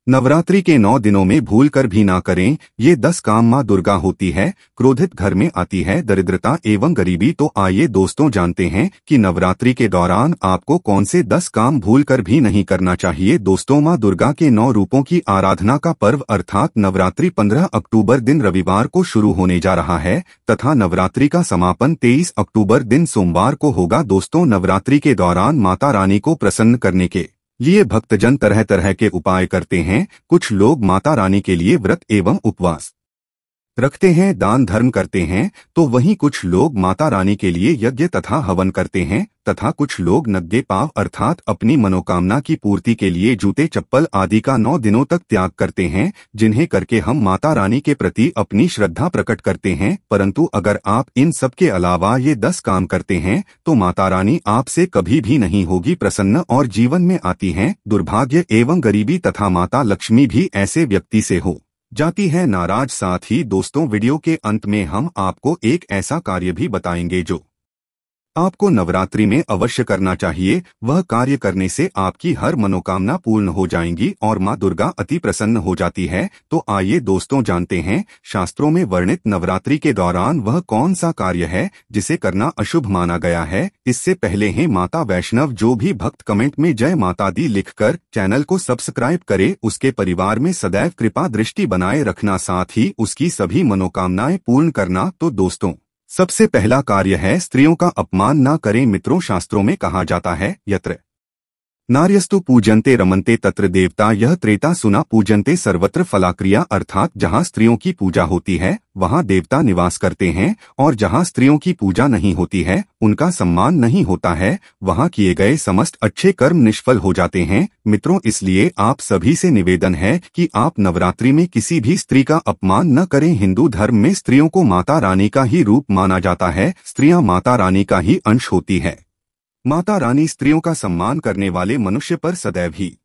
नवरात्रि के 9 दिनों में भूल कर भी ना करें। ये 10 काम माँ दुर्गा होती है, क्रोधित घर में आती है दरिद्रता एवं गरीबी। तो आइए दोस्तों जानते हैं कि नवरात्रि के दौरान आपको कौन से 10 काम भूल कर भी नहीं करना चाहिए। दोस्तों, माँ दुर्गा के 9 रूपों की आराधना का पर्व अर्थात नवरात्रि 15 अक्टूबर दिन रविवार को शुरू होने जा रहा है तथा नवरात्रि का समापन 23 अक्टूबर दिन सोमवार को होगा। दोस्तों, नवरात्रि के दौरान माता रानी को प्रसन्न करने के लिए भक्तजन तरह तरह के उपाय करते हैं। कुछ लोग माता रानी के लिए व्रत एवं उपवास रखते हैं, दान धर्म करते हैं, तो वहीं कुछ लोग माता रानी के लिए यज्ञ तथा हवन करते हैं तथा कुछ लोग नंगे पांव अर्थात अपनी मनोकामना की पूर्ति के लिए जूते चप्पल आदि का 9 दिनों तक त्याग करते हैं, जिन्हें करके हम माता रानी के प्रति अपनी श्रद्धा प्रकट करते हैं। परंतु अगर आप इन सब के अलावा ये 10 काम करते हैं तो माता रानी आपसे कभी भी नहीं होगी प्रसन्न और जीवन में आती हैं दुर्भाग्य एवं गरीबी तथा माता लक्ष्मी भी ऐसे व्यक्ति से हो जाती है नाराज। साथ ही दोस्तों, वीडियो के अंत में हम आपको एक ऐसा कार्य भी बताएंगे जो आपको नवरात्रि में अवश्य करना चाहिए। वह कार्य करने से आपकी हर मनोकामना पूर्ण हो जाएंगी और माँ दुर्गा अति प्रसन्न हो जाती है। तो आइए दोस्तों जानते हैं शास्त्रों में वर्णित नवरात्रि के दौरान वह कौन सा कार्य है जिसे करना अशुभ माना गया है। इससे पहले हैं माता वैष्णव जो भी भक्त कमेंट में जय माता दी लिखकर चैनल को सब्सक्राइब करे, उसके परिवार में सदैव कृपा दृष्टि बनाए रखना, साथ ही उसकी सभी मनोकामनाएं पूर्ण करना। तो दोस्तों, सबसे पहला कार्य है स्त्रियों का अपमान ना करें। मित्रों, शास्त्रों में कहा जाता है यत्र नार्यस्तु पूजन्ते रमन्ते तत्र देवता, यह त्रेता सुना पूजन्ते सर्वत्र फलाक्रिया अर्थात जहाँ स्त्रियों की पूजा होती है वहाँ देवता निवास करते हैं और जहाँ स्त्रियों की पूजा नहीं होती है उनका सम्मान नहीं होता है, वहाँ किए गए समस्त अच्छे कर्म निष्फल हो जाते हैं। मित्रों, इसलिए आप सभी से निवेदन है कि आप नवरात्रि में किसी भी स्त्री का अपमान न करें। हिंदू धर्म में स्त्रियों को माता रानी का ही रूप माना जाता है, स्त्रियां माता रानी का ही अंश होती है। माता रानी स्त्रियों का सम्मान करने वाले मनुष्य पर सदैव ही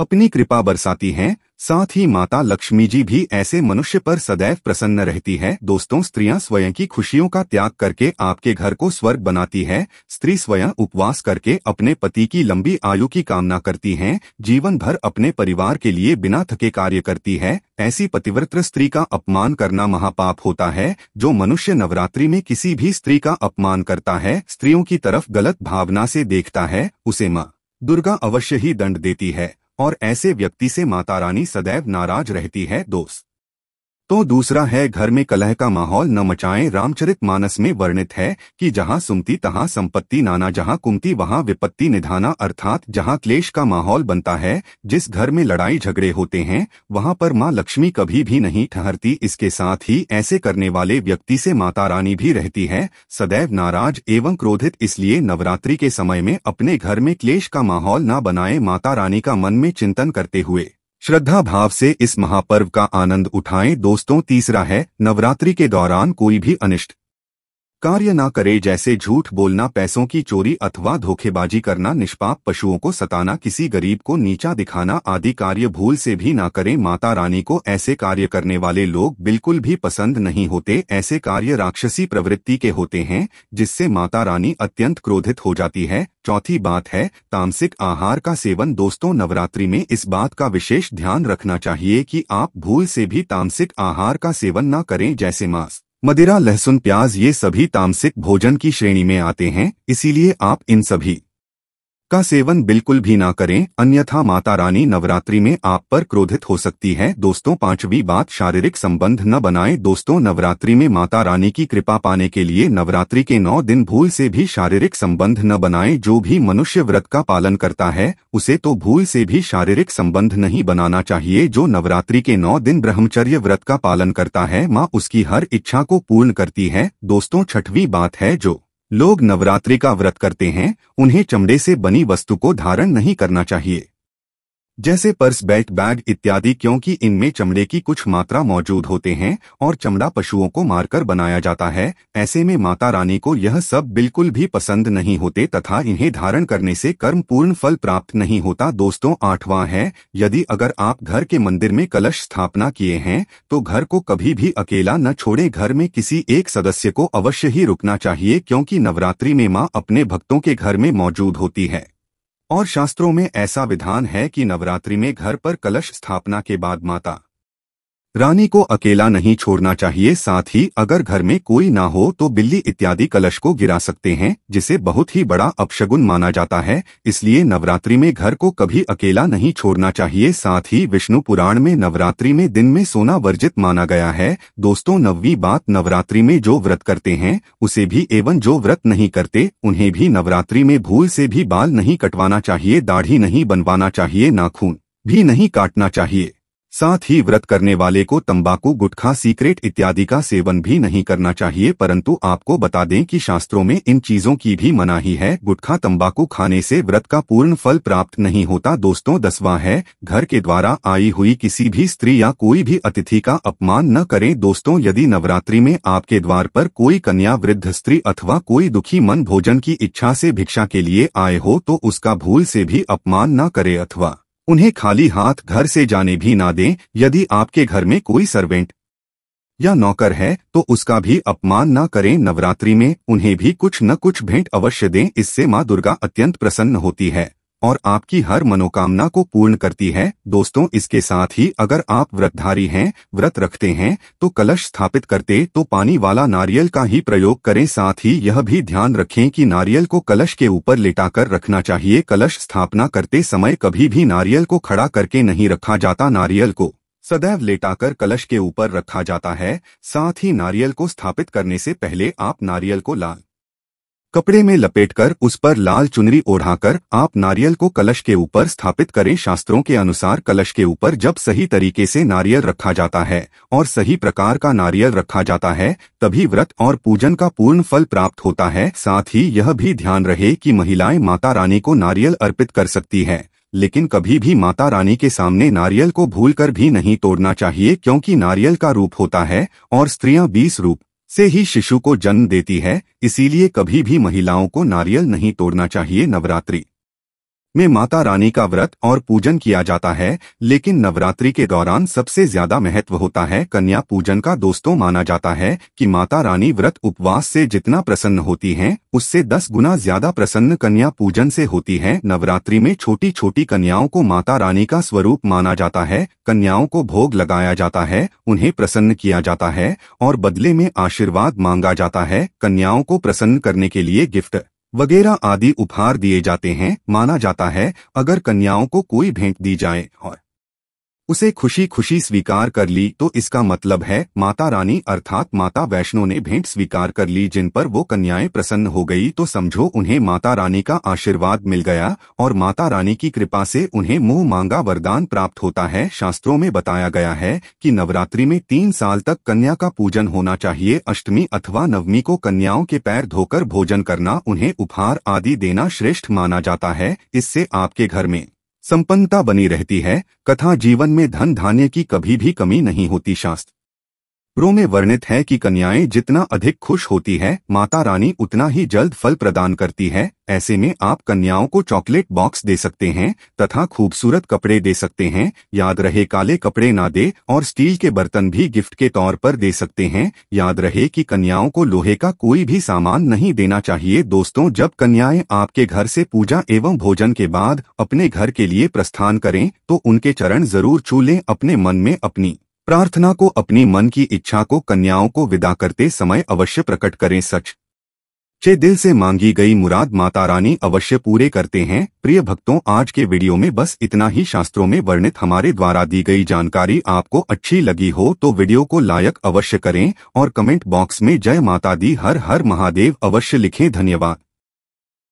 अपनी कृपा बरसाती हैं। साथ ही माता लक्ष्मी जी भी ऐसे मनुष्य पर सदैव प्रसन्न रहती है। दोस्तों, स्त्रियां स्वयं की खुशियों का त्याग करके आपके घर को स्वर्ग बनाती है। स्त्री स्वयं उपवास करके अपने पति की लंबी आयु की कामना करती हैं, जीवन भर अपने परिवार के लिए बिना थके कार्य करती है। ऐसी पतिव्रत स्त्री का अपमान करना महापाप होता है। जो मनुष्य नवरात्रि में किसी भी स्त्री का अपमान करता है, स्त्रियों की तरफ गलत भावना से देखता है, उसे माँ दुर्गा अवश्य ही दंड देती है और ऐसे व्यक्ति से माता रानी सदैव नाराज रहती है। दोस्त तो दूसरा है घर में कलह का माहौल न मचाएं। रामचरितमानस में वर्णित है कि जहाँ सुमति तहाँ संपत्ति नाना, जहाँ कुमति वहाँ विपत्ति निधाना अर्थात जहाँ क्लेश का माहौल बनता है, जिस घर में लड़ाई झगड़े होते हैं वहाँ पर माँ लक्ष्मी कभी भी नहीं ठहरती। इसके साथ ही ऐसे करने वाले व्यक्ति से माता रानी भी रहती है सदैव नाराज एवं क्रोधित। इसलिए नवरात्रि के समय में अपने घर में क्लेश का माहौल न बनाए, माता रानी का मन में चिंतन करते हुए श्रद्धा भाव से इस महापर्व का आनंद उठाएं। दोस्तों, तीसरा है नवरात्रि के दौरान कोई भी अनिष्ट कार्य ना करे, जैसे झूठ बोलना, पैसों की चोरी अथवा धोखेबाजी करना, निष्पाप पशुओं को सताना, किसी गरीब को नीचा दिखाना आदि कार्य भूल से भी ना करें। माता रानी को ऐसे कार्य करने वाले लोग बिल्कुल भी पसंद नहीं होते। ऐसे कार्य राक्षसी प्रवृत्ति के होते हैं जिससे माता रानी अत्यंत क्रोधित हो जाती है। चौथी बात है तामसिक आहार का सेवन। दोस्तों, नवरात्रि में इस बात का विशेष ध्यान रखना चाहिए कि आप भूल से भी तामसिक आहार का सेवन न करें, जैसे मांस, मदिरा, लहसुन, प्याज, ये सभी तामसिक भोजन की श्रेणी में आते हैं। इसीलिए आप इन सभी का सेवन बिल्कुल भी ना करें, अन्यथा माता रानी नवरात्रि में आप पर क्रोधित हो सकती है। दोस्तों, पांचवी बात शारीरिक संबंध न बनाएं। दोस्तों, नवरात्रि में माता रानी की कृपा पाने के लिए नवरात्रि के 9 दिन भूल से भी शारीरिक संबंध न बनाएं। जो भी मनुष्य व्रत का पालन करता है उसे तो भूल से भी शारीरिक संबंध नहीं बनाना चाहिए। जो नवरात्रि के 9 दिन ब्रह्मचर्य व्रत का पालन करता है, माँ उसकी हर इच्छा को पूर्ण करती है। दोस्तों, छठवीं बात है जो लोग नवरात्रि का व्रत करते हैं उन्हें चमड़े से बनी वस्तु को धारण नहीं करना चाहिए, जैसे पर्स, बेल्ट, बैग इत्यादि, क्योंकि इनमें चमड़े की कुछ मात्रा मौजूद होते हैं और चमड़ा पशुओं को मारकर बनाया जाता है। ऐसे में माता रानी को यह सब बिल्कुल भी पसंद नहीं होते तथा इन्हें धारण करने से कर्म पूर्ण फल प्राप्त नहीं होता। दोस्तों, आठवां है यदि अगर आप घर के मंदिर में कलश स्थापना किए हैं तो घर को कभी भी अकेला न छोड़े, घर में किसी एक सदस्य को अवश्य ही रुकना चाहिए, क्योंकि नवरात्रि में माँ अपने भक्तों के घर में मौजूद होती है और शास्त्रों में ऐसा विधान है कि नवरात्रि में घर पर कलश स्थापना के बाद माता रानी को अकेला नहीं छोड़ना चाहिए। साथ ही अगर घर में कोई ना हो तो बिल्ली इत्यादि कलश को गिरा सकते हैं, जिसे बहुत ही बड़ा अपशगुन माना जाता है। इसलिए नवरात्रि में घर को कभी अकेला नहीं छोड़ना चाहिए। साथ ही विष्णु पुराण में नवरात्रि में दिन में सोना वर्जित माना गया है। दोस्तों, नवीं बात, नवरात्रि में जो व्रत करते हैं उसे भी एवं जो व्रत नहीं करते उन्हें भी नवरात्रि में भूल से भी बाल नहीं कटवाना चाहिए, दाढ़ी नहीं बनवाना चाहिए, नाखून भी नहीं काटना चाहिए। साथ ही व्रत करने वाले को तंबाकू, गुटखा, सिगरेट इत्यादि का सेवन भी नहीं करना चाहिए। परंतु आपको बता दें कि शास्त्रों में इन चीजों की भी मनाही है। गुटखा, तंबाकू खाने से व्रत का पूर्ण फल प्राप्त नहीं होता। दोस्तों, 10वां है, घर के द्वारा आई हुई किसी भी स्त्री या कोई भी अतिथि का अपमान न करें। दोस्तों, यदि नवरात्रि में आपके द्वार पर कोई कन्या, वृद्ध स्त्री अथवा कोई दुखी मन भोजन की इच्छा से भिक्षा के लिए आए हो तो उसका भूल से भी अपमान न करे अथवा उन्हें खाली हाथ घर से जाने भी ना दें। यदि आपके घर में कोई सर्वेंट या नौकर है तो उसका भी अपमान ना करें। नवरात्रि में उन्हें भी कुछ न कुछ भेंट अवश्य दें। इससे मां दुर्गा अत्यंत प्रसन्न होती है और आपकी हर मनोकामना को पूर्ण करती है। दोस्तों, इसके साथ ही अगर आप व्रतधारी हैं, व्रत रखते हैं तो कलश स्थापित करते तो पानी वाला नारियल का ही प्रयोग करें। साथ ही यह भी ध्यान रखें कि नारियल को कलश के ऊपर लेटाकर रखना चाहिए। कलश स्थापना करते समय कभी भी नारियल को खड़ा करके नहीं रखा जाता, नारियल को सदैव लेटाकर कलश के ऊपर रखा जाता है। साथ ही नारियल को स्थापित करने से पहले आप नारियल को लाल कपड़े में लपेटकर उस पर लाल चुनरी ओढ़ाकर आप नारियल को कलश के ऊपर स्थापित करें। शास्त्रों के अनुसार कलश के ऊपर जब सही तरीके से नारियल रखा जाता है और सही प्रकार का नारियल रखा जाता है तभी व्रत और पूजन का पूर्ण फल प्राप्त होता है। साथ ही यह भी ध्यान रहे कि महिलाएं माता रानी को नारियल अर्पित कर सकती है, लेकिन कभी भी माता रानी के सामने नारियल को भूलकर भी नहीं तोड़ना चाहिए, क्योंकि नारियल का रूप होता है और स्त्रियां 20 रूप से ही शिशु को जन्म देती है। इसीलिए कभी भी महिलाओं को नारियल नहीं तोड़ना चाहिए। नवरात्रि में माता रानी का व्रत और पूजन किया जाता है, लेकिन नवरात्रि के दौरान सबसे ज्यादा महत्व होता है कन्या पूजन का। दोस्तों, माना जाता है कि माता रानी व्रत उपवास से जितना प्रसन्न होती हैं, उससे 10 गुना ज्यादा प्रसन्न कन्या पूजन से होती हैं। नवरात्रि में छोटी छोटी कन्याओं को माता रानी का स्वरूप माना जाता है। कन्याओं को भोग लगाया जाता है, उन्हें प्रसन्न किया जाता है और बदले में आशीर्वाद मांगा जाता है। कन्याओं को प्रसन्न करने के लिए गिफ्ट वगैरह आदि उपहार दिए जाते हैं। माना जाता है अगर कन्याओं को कोई भेंट दी जाए और उसे खुशी खुशी स्वीकार कर ली तो इसका मतलब है माता रानी अर्थात माता वैष्णो ने भेंट स्वीकार कर ली। जिन पर वो कन्याएं प्रसन्न हो गई तो समझो उन्हें माता रानी का आशीर्वाद मिल गया और माता रानी की कृपा से उन्हें मुंह मांगा वरदान प्राप्त होता है। शास्त्रों में बताया गया है कि नवरात्रि में 3 साल तक कन्या का पूजन होना चाहिए। अष्टमी अथवा नवमी को कन्याओं के पैर धोकर भोजन करना, उन्हें उपहार आदि देना श्रेष्ठ माना जाता है। इससे आपके घर में संपन्नता बनी रहती है। कथा, जीवन में धन धान्य की कभी भी कमी नहीं होती। शास्त्रों में वर्णित है कि कन्याएं जितना अधिक खुश होती है माता रानी उतना ही जल्द फल प्रदान करती है। ऐसे में आप कन्याओं को चॉकलेट बॉक्स दे सकते हैं तथा खूबसूरत कपड़े दे सकते हैं। याद रहे काले कपड़े ना दे और स्टील के बर्तन भी गिफ्ट के तौर पर दे सकते हैं। याद रहे कि कन्याओं को लोहे का कोई भी सामान नहीं देना चाहिए। दोस्तों, जब कन्याएं आपके घर से पूजा एवं भोजन के बाद अपने घर के लिए प्रस्थान करें तो उनके चरण जरूर छू लें। अपने मन में अपनी प्रार्थना को, अपनी मन की इच्छा को कन्याओं को विदा करते समय अवश्य प्रकट करें। सच्चे दिल से मांगी गई मुराद माता रानी अवश्य पूरे करते हैं। प्रिय भक्तों, आज के वीडियो में बस इतना ही। शास्त्रों में वर्णित हमारे द्वारा दी गई जानकारी आपको अच्छी लगी हो तो वीडियो को लाइक अवश्य करें और कमेंट बॉक्स में जय माता दी, हर हर महादेव अवश्य लिखें। धन्यवाद।